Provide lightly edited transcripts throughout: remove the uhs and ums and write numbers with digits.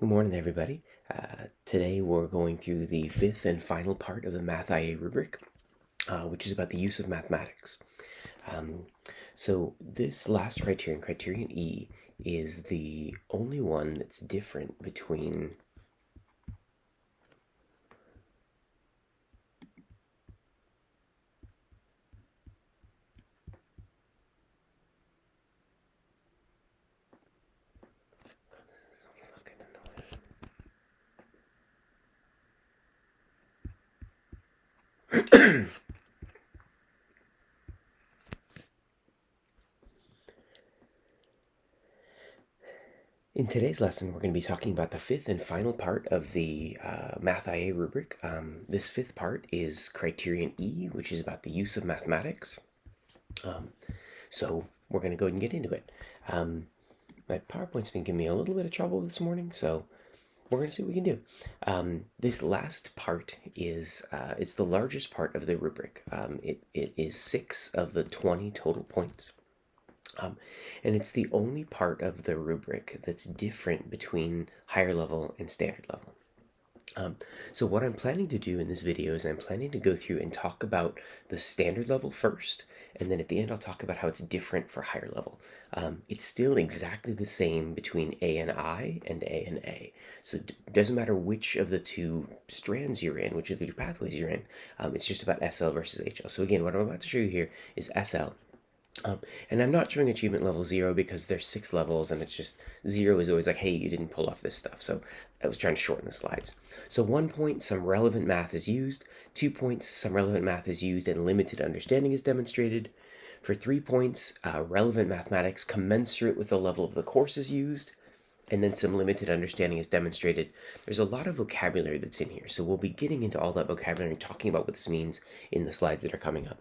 Good morning, everybody. Today we're going through the fifth and final part of the Math IA rubric, which is about the use of mathematics. So this last criterion, Criterion E, is the only one that's different between In today's lesson, we're going to be talking about the fifth and final part of the Math IA rubric. This fifth part is Criterion E, which is about the use of mathematics. So we're going to go ahead and get into it. My PowerPoint's been giving me a little bit of trouble this morning, so we're going to see what we can do. This last part is it's the largest part of the rubric. It is 6 of the 20 total points. And it's the only part of the rubric that's different between higher level and standard level. So what I'm planning to do in this video is I'm planning to go through and talk about the standard level first, and then at the end I'll talk about how it's different for higher level. It's still exactly the same between A and I and A and A. So it doesn't matter which of the two strands you're in, which of the two pathways you're in, it's just about SL versus HL. So again, what I'm about to show you here is SL. And I'm not showing achievement level 0 because there's 6 levels and it's just 0 is always like, hey, you didn't pull off this stuff. So I was trying to shorten the slides. So 1 point, some relevant math is used. 2 points, some relevant math is used and limited understanding is demonstrated. For 3 points, relevant mathematics commensurate with the level of the course is used. And then some limited understanding is demonstrated. There's a lot of vocabulary that's in here. So we'll be getting into all that vocabulary and talking about what this means in the slides that are coming up.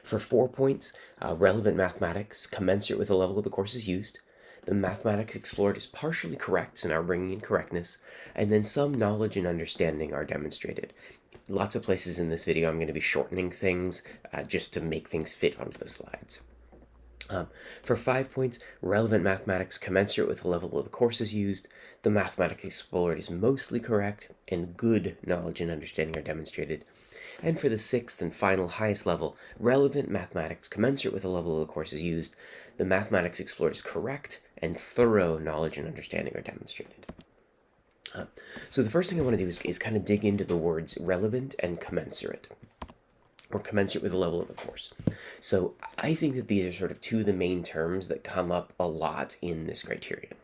For 4 points, relevant mathematics, commensurate with the level of the course is used. The mathematics explored is partially correct, and are bringing in correctness, and then some knowledge and understanding are demonstrated. Lots of places in this video I'm going to be shortening things just to make things fit onto the slides. For 5 points, relevant mathematics commensurate with the level of the course is used. The mathematics explored is mostly correct, and good knowledge and understanding are demonstrated. And for the 6th and final highest level, relevant mathematics commensurate with the level of the course is used. The mathematics explored is correct, and thorough knowledge and understanding are demonstrated. So the first thing I want to do is kind of dig into the words relevant and commensurate, or commensurate with the level of the course. So I think that these are sort of two of the main terms that come up a lot in this criterion.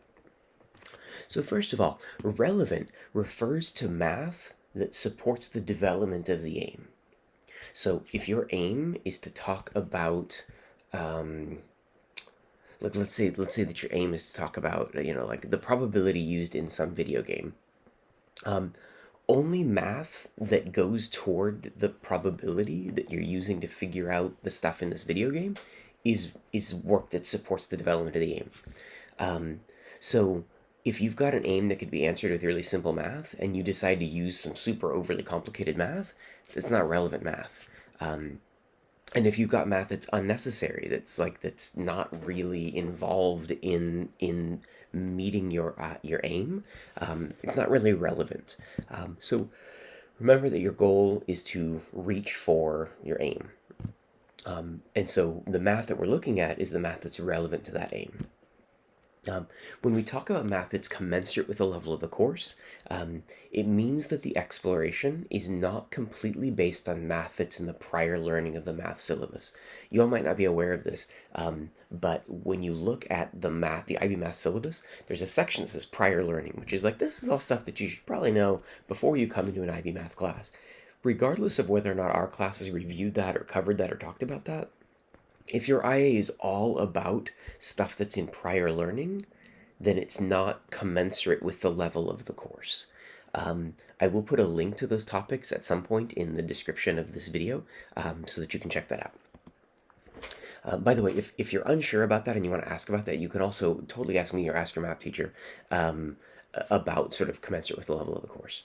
So first of all, relevant refers to math that supports the development of the aim. So if your aim is to talk about, like let's say that your aim is to talk about, like the probability used in some video game, only math that goes toward the probability that you're using to figure out the stuff in this video game is work that supports the development of the aim. So if you've got an aim that could be answered with really simple math and you decide to use some super overly complicated math, that's not relevant math. And if you've got math that's unnecessary, that's not really involved in meeting your aim, it's not really relevant. So remember that your goal is to reach for your aim. And so the math that we're looking at is the math that's relevant to that aim. When we talk about math that's commensurate with the level of the course, it means that the exploration is not completely based on math that's in the prior learning of the math syllabus. You all might not be aware of this, but when you look at the IB Math syllabus, there's a section that says prior learning, which is like, this is all stuff that you should probably know before you come into an IB Math class. Regardless of whether or not our classes reviewed that or covered that or talked about that, if your IA is all about stuff that's in prior learning, then it's not commensurate with the level of the course. I will put a link to those topics at some point in the description of this video so that you can check that out. By the way, if you're unsure about that and you want to ask about that, you can also totally ask me or ask your math teacher about sort of commensurate with the level of the course.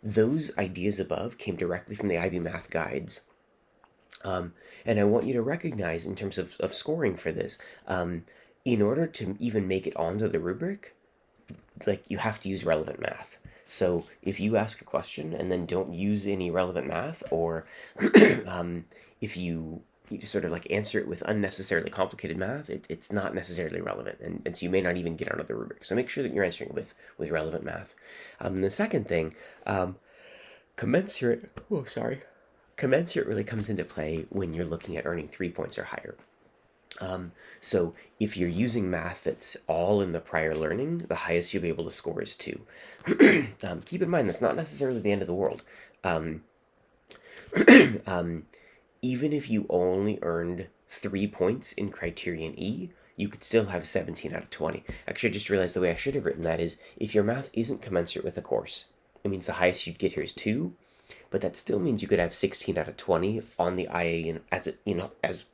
Those ideas above came directly from the IB Math guides. And I want you to recognize in terms of scoring for this, in order to even make it onto the rubric, like you have to use relevant math. So if you ask a question and then don't use any relevant math, or if you just sort of like answer it with unnecessarily complicated math, it's not necessarily relevant, and so you may not even get out of the rubric. So make sure that you're answering it with relevant math. The second thing, commensurate. Oh, sorry. Commensurate really comes into play when you're looking at earning 3 points or higher. So if you're using math that's all in the prior learning, the highest you'll be able to score is 2. Keep in mind, that's not necessarily the end of the world. Um, Even if you only earned 3 points in Criterion E, you could still have 17 out of 20. Actually, I just realized the way I should have written that is, if your math isn't commensurate with the course, it means the highest you'd get here is 2, but that still means you could have 16 out of 20 on the IA as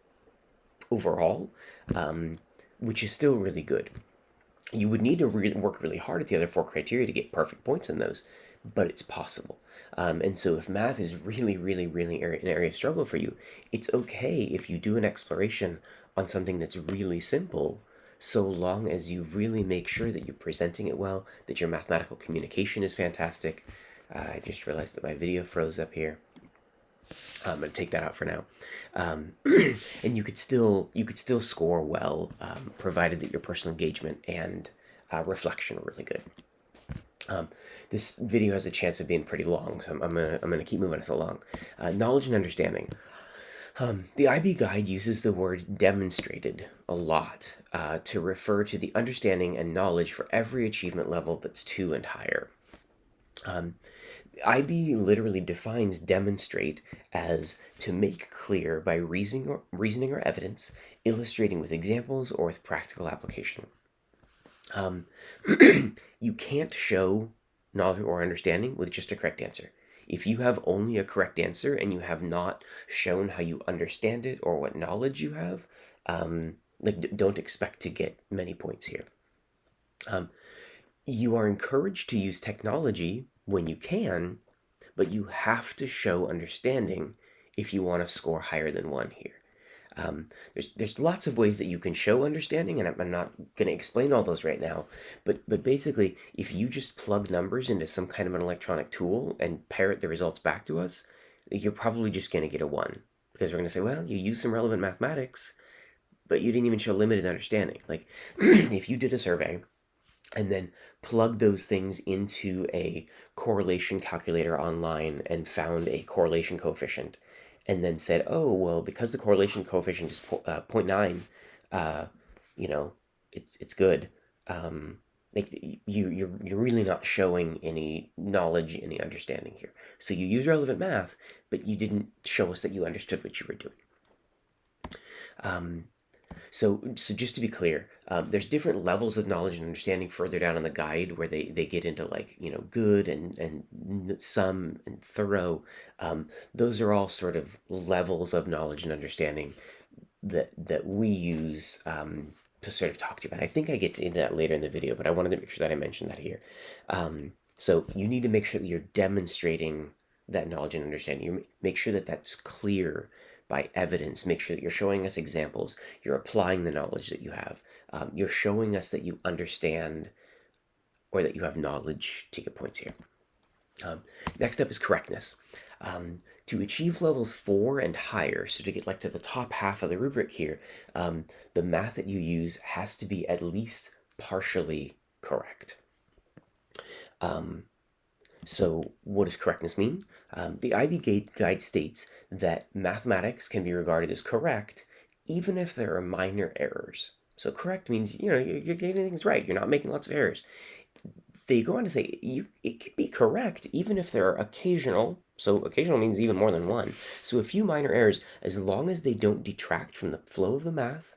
overall, which is still really good. You would need to work really hard at the other 4 criteria to get perfect points in those, but it's possible. And so if math is really, really, really an area of struggle for you, it's okay if you do an exploration on something that's really simple, so long as you really make sure that you're presenting it well, that your mathematical communication is fantastic. I just realized that my video froze up here. I'm gonna take that out for now, and you could still score well, provided that your personal engagement and reflection are really good. This video has a chance of being pretty long, so I'm gonna keep moving us along. Knowledge and understanding. The IB guide uses the word demonstrated a lot to refer to the understanding and knowledge for every achievement level that's 2 and higher. IB literally defines demonstrate as to make clear by reasoning or evidence, illustrating with examples or with practical application. You can't show knowledge or understanding with just a correct answer. If you have only a correct answer and you have not shown how you understand it or what knowledge you have, don't expect to get many points here. You are encouraged to use technology when you can, but you have to show understanding if you want to score higher than 1 here. There's lots of ways that you can show understanding, and I'm not going to explain all those right now, but basically, if you just plug numbers into some kind of an electronic tool and parrot the results back to us, you're probably just going to get a 1, because we're going to say, well, you used some relevant mathematics, but you didn't even show limited understanding. Like, if you did a survey and then plug those things into a correlation calculator online and found a correlation coefficient, and then said, oh, well, because the correlation coefficient is 0.9, it's good. Like you're really not showing any knowledge, any understanding here. So you use relevant math, but you didn't show us that you understood what you were doing. So just to be clear, there's different levels of knowledge and understanding further down in the guide where they get into like, good and some and thorough. Those are all sort of levels of knowledge and understanding that we use to sort of talk to you about. I think I get into that later in the video, but I wanted to make sure that I mentioned that here. So you need to make sure that you're demonstrating that knowledge and understanding. You make sure that that's clear by evidence. Make sure that you're showing us examples. You're applying the knowledge that you have. You're showing us that you understand or that you have knowledge to get points here. Next up is correctness. To achieve levels 4 and higher, so to get like to the top half of the rubric here, the math that you use has to be at least partially correct. So what does correctness mean? The IB guide states that mathematics can be regarded as correct even if there are minor errors. So correct means, you're getting things right. You're not making lots of errors. They go on to say it can be correct even if there are occasional, so occasional means even more than 1. So a few minor errors, as long as they don't detract from the flow of the math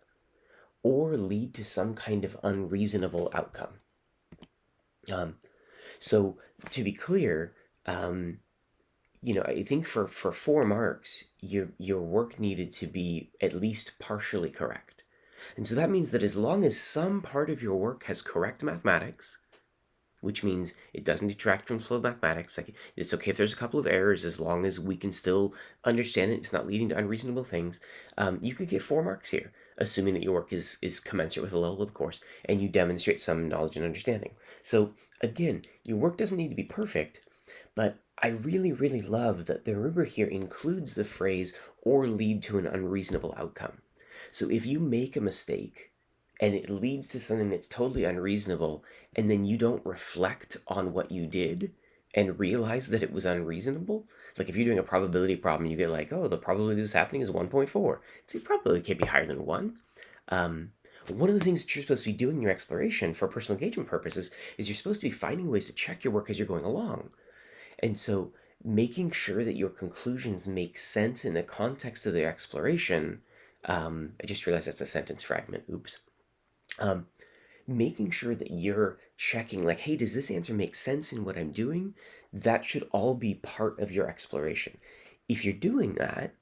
or lead to some kind of unreasonable outcome. So to be clear, I think for 4 marks, your work needed to be at least partially correct. And so that means that as long as some part of your work has correct mathematics, which means it doesn't detract from flow of mathematics, like it's okay if there's a couple of errors as long as we can still understand it, it's not leading to unreasonable things, you could get 4 marks here. assuming that your work is commensurate with the level of the course, and you demonstrate some knowledge and understanding. So again, your work doesn't need to be perfect, but I really, really love that the rubric here includes the phrase or lead to an unreasonable outcome. So if you make a mistake and it leads to something that's totally unreasonable, and then you don't reflect on what you did and realize that it was unreasonable, like if you're doing a probability problem, you get like, oh, the probability of this happening is 1.4. See, probability can't be higher than 1. One of the things that you're supposed to be doing in your exploration for personal engagement purposes is you're supposed to be finding ways to check your work as you're going along. And so making sure that your conclusions make sense in the context of their exploration, I just realized that's a sentence fragment, oops. Making sure that you're checking like, hey, does this answer make sense in what I'm doing? That should all be part of your exploration. If you're doing that,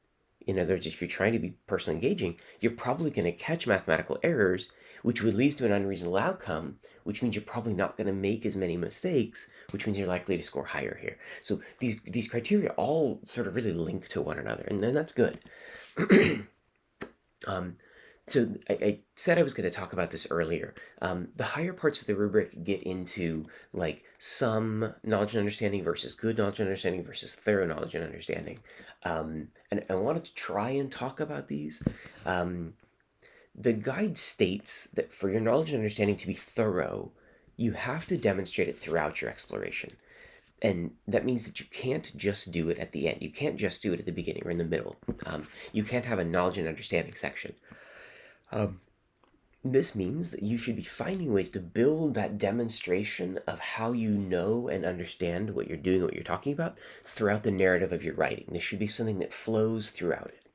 in other words, if you're trying to be personally engaging, you're probably going to catch mathematical errors, which would lead to an unreasonable outcome, which means you're probably not going to make as many mistakes, which means you're likely to score higher here. So these criteria all sort of really link to one another, and then that's good. So I said I was going to talk about this earlier. The higher parts of the rubric get into like some knowledge and understanding versus good knowledge and understanding versus thorough knowledge and understanding. And I wanted to try and talk about these. The guide states that for your knowledge and understanding to be thorough, you have to demonstrate it throughout your exploration. And that means that you can't just do it at the end. You can't just do it at the beginning or in the middle. You can't have a knowledge and understanding section. This means that you should be finding ways to build that demonstration of how you know and understand what you're doing, what you're talking about, throughout the narrative of your writing. This should be something that flows throughout it.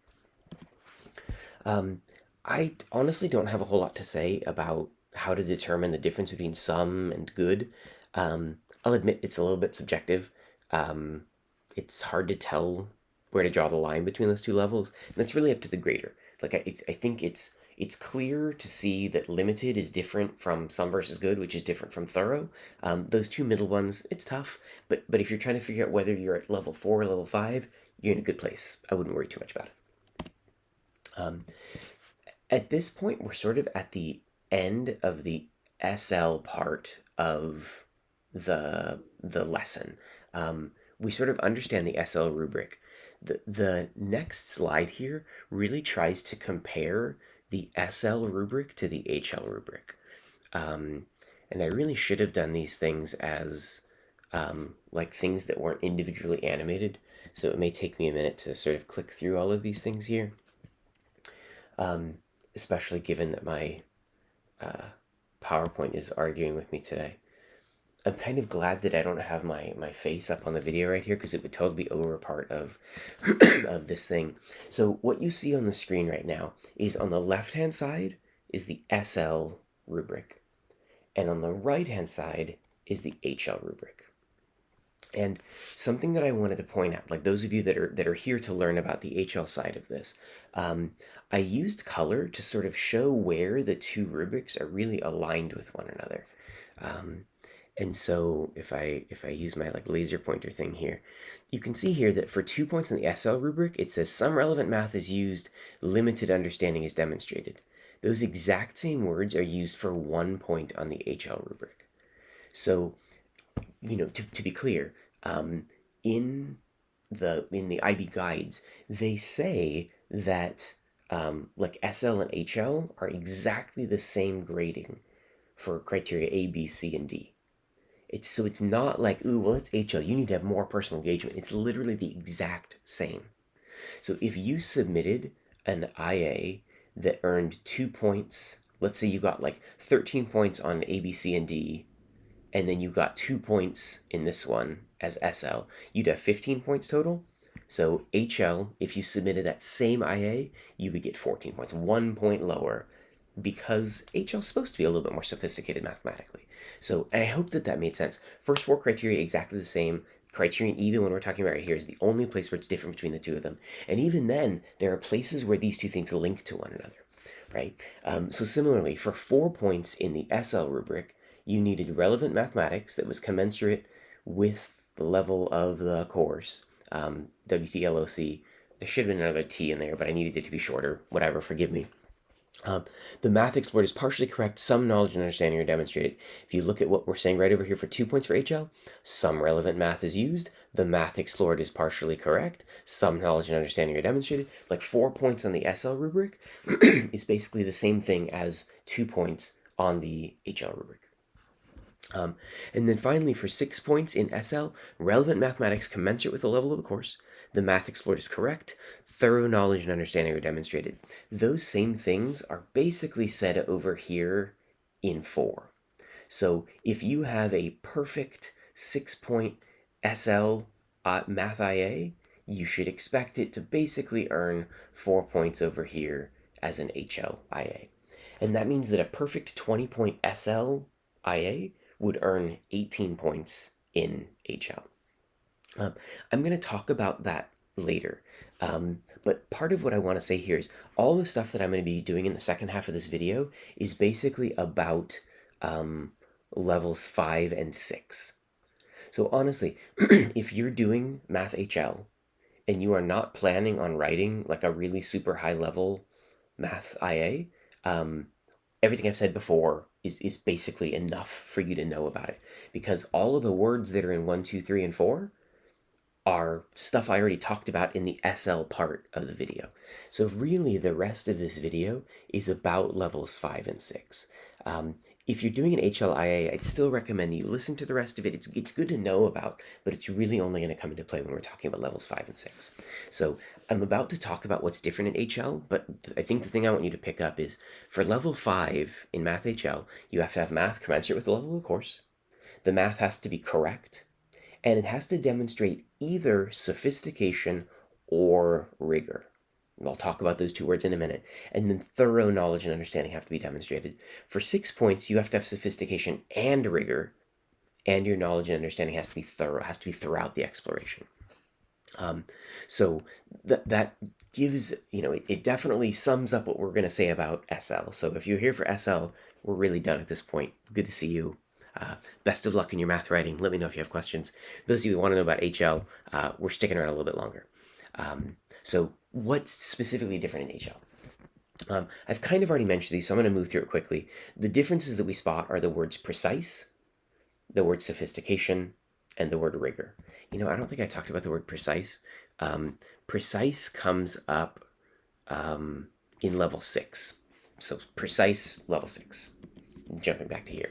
I honestly don't have a whole lot to say about how to determine the difference between some and good. I'll admit it's a little bit subjective. It's hard to tell where to draw the line between those two levels, and it's really up to the grader. Like I think it's clear to see that limited is different from some versus good, which is different from thorough. Those two middle ones, it's tough, but if you're trying to figure out whether you're at level 4 or level 5, you're in a good place. I wouldn't worry too much about it. At this point, we're sort of at the end of the SL part of the lesson. We sort of understand the SL rubric. The next slide here really tries to compare the SL rubric to the HL rubric. And I really should have done these things as like things that weren't individually animated. So it may take me a minute to sort of click through all of these things here. Especially given that my PowerPoint is arguing with me today. I'm kind of glad that I don't have my face up on the video right here, because it would totally be over a part of of this thing. So what you see on the screen right now is on the left-hand side is the SL rubric, and on the right-hand side is the HL rubric. And something that I wanted to point out, like those of you that are here to learn about the HL side of this, I used color to sort of show where the two rubrics are really aligned with one another. And so if I use my like laser pointer thing here, you can see here that for 2 points in the SL rubric, it says some relevant math is used, limited understanding is demonstrated. Those exact same words are used for 1 point on the HL rubric. So, you know, to be clear, in the IB guides, they say that like SL and HL are exactly the same grading for criteria A, B, C, and D. So it's not like, ooh, well, it's HL, you need to have more personal engagement. It's literally the exact same. So if you submitted an IA that earned 2 points, let's say you got like 13 points on A, B, C, and D, and then you got 2 points in this one as SL, you'd have 15 points total. So HL, if you submitted that same IA, you would get 14 points, 1 point lower, because HL is supposed to be a little bit more sophisticated mathematically. So I hope that made sense. First 4 criteria exactly the same. Criterion E, the one we're talking about right here, is the only place where it's different between the two of them. And even then, there are places where these two things link to one another, right? So similarly, for 4 points in the SL rubric, you needed relevant mathematics that was commensurate with the level of the course, WTLOC. There should have been another T in there, but I needed it to be shorter. Whatever, forgive me. Um, the math explored is partially correct. Some knowledge and understanding are demonstrated. If you look at what we're saying right over here for 2 points for HL, some relevant math is used. The math explored is partially correct. Some knowledge and understanding are demonstrated. Like 4 points on the SL rubric is basically the same thing as 2 points on the HL rubric. And then finally, for 6 points in SL, relevant mathematics commensurate with the level of the course. The math explored is correct. Thorough knowledge and understanding are demonstrated. Those same things are basically said over here in 4. So if you have a perfect 6-point SL math IA, you should expect it to basically earn 4 points over here as an HL IA. And that means that a perfect 20-point SL IA would earn 18 points in HL. I'm going to talk about that later. But part of what I want to say here is all the stuff that I'm going to be doing in the second half of this video is basically about levels 5 and 6. So honestly, if you're doing Math HL and you are not planning on writing like a really super high level Math IA, everything I've said before is basically enough for you to know about it, because all of the words that are in 1, 2, 3, and 4 are stuff I already talked about in the SL part of the video. So really the rest of this video is about levels 5 and 6. If you're doing an HLIA, I'd still recommend you listen to the rest of it. It's good to know about, but it's really only going to come into play when we're talking about levels 5 and 6. So I'm about to talk about what's different in HL, but I think the thing I want you to pick up is for level 5 in Math HL, you have to have math commensurate with the level of the course. The math has to be correct, and it has to demonstrate either sophistication or rigor. I'll talk about those two words in a minute. And then thorough knowledge and understanding have to be demonstrated. For 6 points, you have to have sophistication and rigor, and your knowledge and understanding has to be thorough, has to be throughout the exploration. So that gives, it definitely sums up what we're going to say about SL. So if you're here for SL, we're really done at this point. Good to see you. Best of luck in your math writing. Let me know if you have questions. Those of you who want to know about HL, we're sticking around a little bit longer. So what's specifically different in HL? I've kind of already mentioned these, so I'm going to move through it quickly. The differences that we spot are the words precise, the word sophistication, and the word rigor. I don't think I talked about the word precise. Precise comes up in level 6. So precise, level 6. Jumping back to here.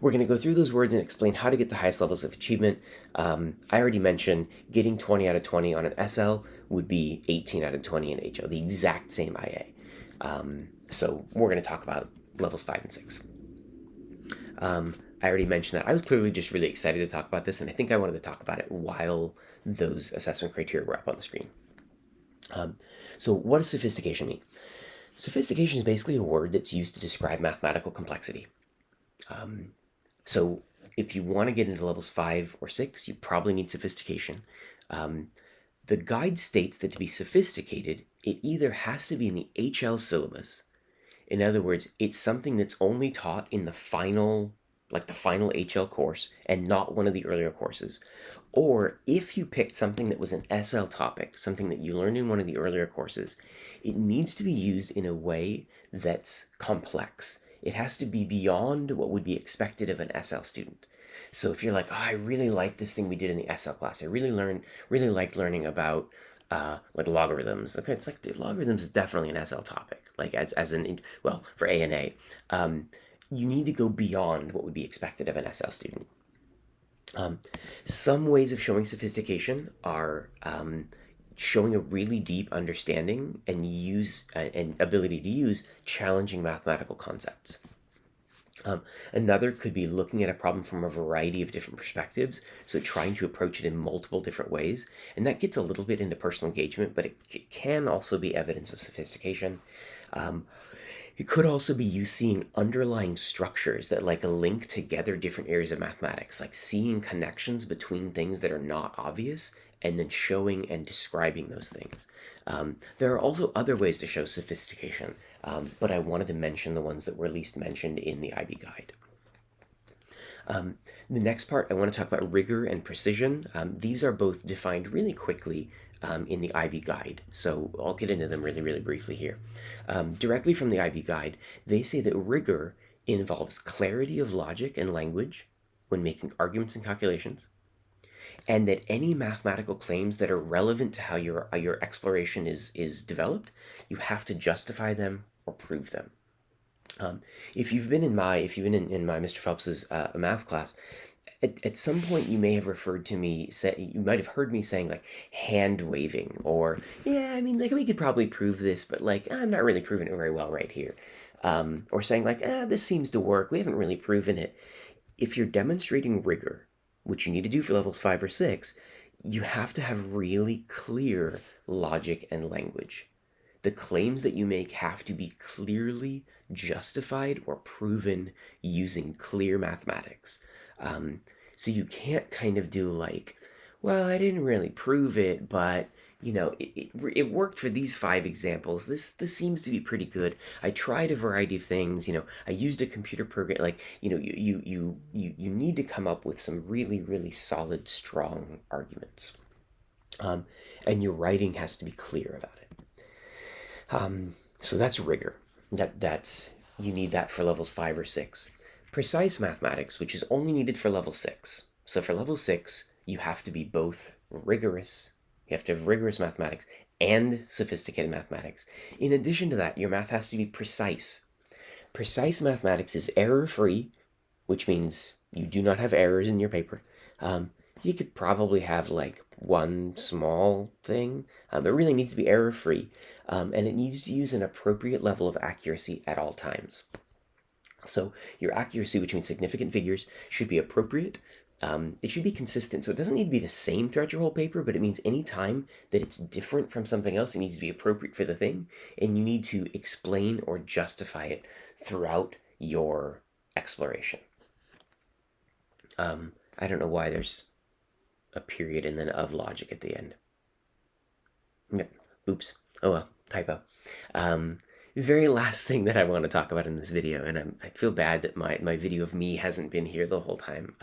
We're going to go through those words and explain how to get the highest levels of achievement. I already mentioned getting 20 out of 20 on an SL would be 18 out of 20 in HL, the exact same IA. So we're going to talk about levels 5 and 6. I already mentioned that. I was clearly just really excited to talk about this, and I think I wanted to talk about it while those assessment criteria were up on the screen. So what does sophistication mean? Sophistication is basically a word that's used to describe mathematical complexity. So if you want to get into levels 5 or 6, you probably need sophistication. The guide states that to be sophisticated, it either has to be in the HL syllabus. In other words, it's something that's only taught in the final HL course and not one of the earlier courses. Or if you picked something that was an SL topic, something that you learned in one of the earlier courses, it needs to be used in a way that's complex. It has to be beyond what would be expected of an SL student. So if you're like, I really like this thing we did in the SL class. I really liked learning about like logarithms. Okay, it's like logarithms is definitely an SL topic. Like for A and A, you need to go beyond what would be expected of an SL student. Some ways of showing sophistication are showing a really deep understanding and ability to use challenging mathematical concepts. Another could be looking at a problem from a variety of different perspectives, so trying to approach it in multiple different ways. And that gets a little bit into personal engagement, but it can also be evidence of sophistication. It could also be you seeing underlying structures that link together different areas of mathematics, like seeing connections between things that are not obvious and then showing and describing those things. There are also other ways to show sophistication, but I wanted to mention the ones that were least mentioned in the IB guide. The next part, I want to talk about rigor and precision. These are both defined really quickly in the IB guide. So I'll get into them really, really briefly here. Directly from the IB guide, they say that rigor involves clarity of logic and language when making arguments and calculations, and that any mathematical claims that are relevant to how your exploration is developed, you have to justify them or prove them. If you've been in my Mr. Phelps's math class, at some point you may have referred to me, you might have heard me saying like hand waving, or yeah, I mean, like, we could probably prove this, but like I'm not really proving it very well right here, or saying like, this seems to work, we haven't really proven it. If you're demonstrating rigor, which you need to do for levels 5 or 6, you have to have really clear logic and language. The claims that you make have to be clearly justified or proven using clear mathematics. So you can't kind of do like, well, I didn't really prove it, but it worked for these 5 examples. This seems to be pretty good. I tried a variety of things. I used a computer program. Like, you need to come up with some really, really solid, strong arguments, and your writing has to be clear about it. So that's rigor. That's you need that for levels 5 or 6. Precise mathematics, which is only needed for level 6. So for level 6, you have to be both rigorous. You have to have rigorous mathematics and sophisticated mathematics. In addition to that, your math has to be precise. Precise mathematics is error-free, which means you do not have errors in your paper. You could probably have like one small thing. It really needs to be error-free, and it needs to use an appropriate level of accuracy at all times. So your accuracy, which means significant figures, should be appropriate. It should be consistent. So it doesn't need to be the same throughout your whole paper, but it means any time that it's different from something else, it needs to be appropriate for the thing, and you need to explain or justify it throughout your exploration. I don't know why there's a period and then of logic at the end. Okay. Oops. Oh well, typo. Very last thing that I want to talk about in this video, and I feel bad that my video of me hasn't been here the whole time.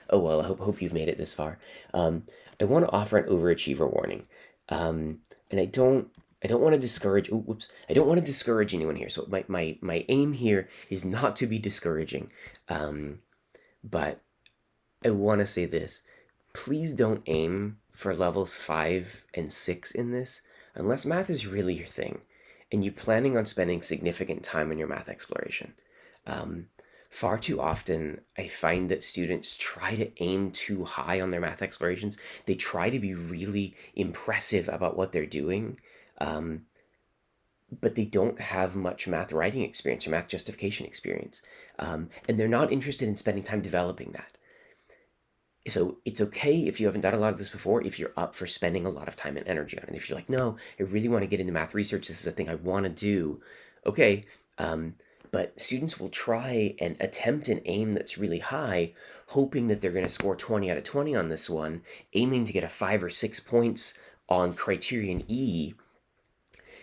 Oh well, I hope you've made it this far. I want to offer an overachiever warning, and I don't want to discourage. Oh, whoops! I don't want to discourage anyone here. So my aim here is not to be discouraging, but I want to say this: please don't aim for levels 5 and 6 in this unless math is really your thing and you're planning on spending significant time on your math exploration. Far too often, I find that students try to aim too high on their math explorations. They try to be really impressive about what they're doing, but they don't have much math writing experience or math justification experience, and they're not interested in spending time developing that. So it's okay if you haven't done a lot of this before, if you're up for spending a lot of time and energy on it. If you're like, no, I really want to get into math research, this is a thing I want to do, okay. But students will try and attempt an aim that's really high, hoping that they're going to score 20 out of 20 on this one, aiming to get a 5 or 6 points on Criterion E.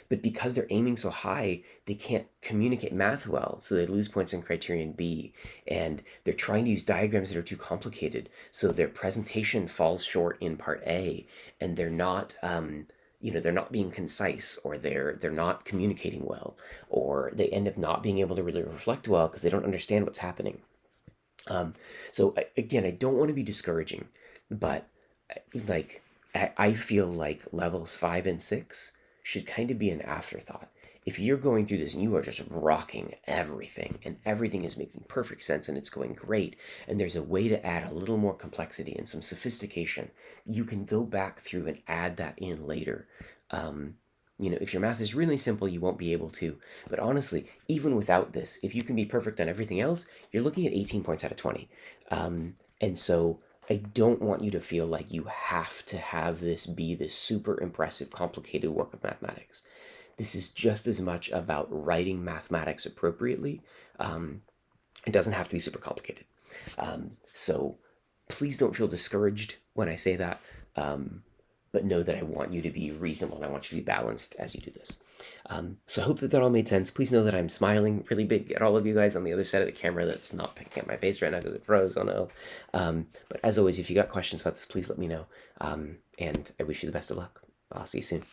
But because they're aiming so high, they can't communicate math well, so they lose points in Criterion B. And they're trying to use diagrams that are too complicated, so their presentation falls short in Part A, and they're not, they're not being concise, or they're not communicating well, or they end up not being able to really reflect well because they don't understand what's happening. So again, I don't want to be discouraging, but like I feel like levels 5 and 6 should kind of be an afterthought. If you're going through this and you are just rocking everything and everything is making perfect sense and it's going great, and there's a way to add a little more complexity and some sophistication, you can go back through and add that in later. If your math is really simple, you won't be able to. But honestly, even without this, if you can be perfect on everything else, you're looking at 18 points out of 20. And so I don't want you to feel like you have to have this be this super impressive, complicated work of mathematics. This is just as much about writing mathematics appropriately. It doesn't have to be super complicated. So please don't feel discouraged when I say that, but know that I want you to be reasonable and I want you to be balanced as you do this. So I hope that all made sense. Please know that I'm smiling really big at all of you guys on the other side of the camera that's not picking up my face right now because it froze. Oh no. But as always, if you got questions about this, please let me know. And I wish you the best of luck. I'll see you soon.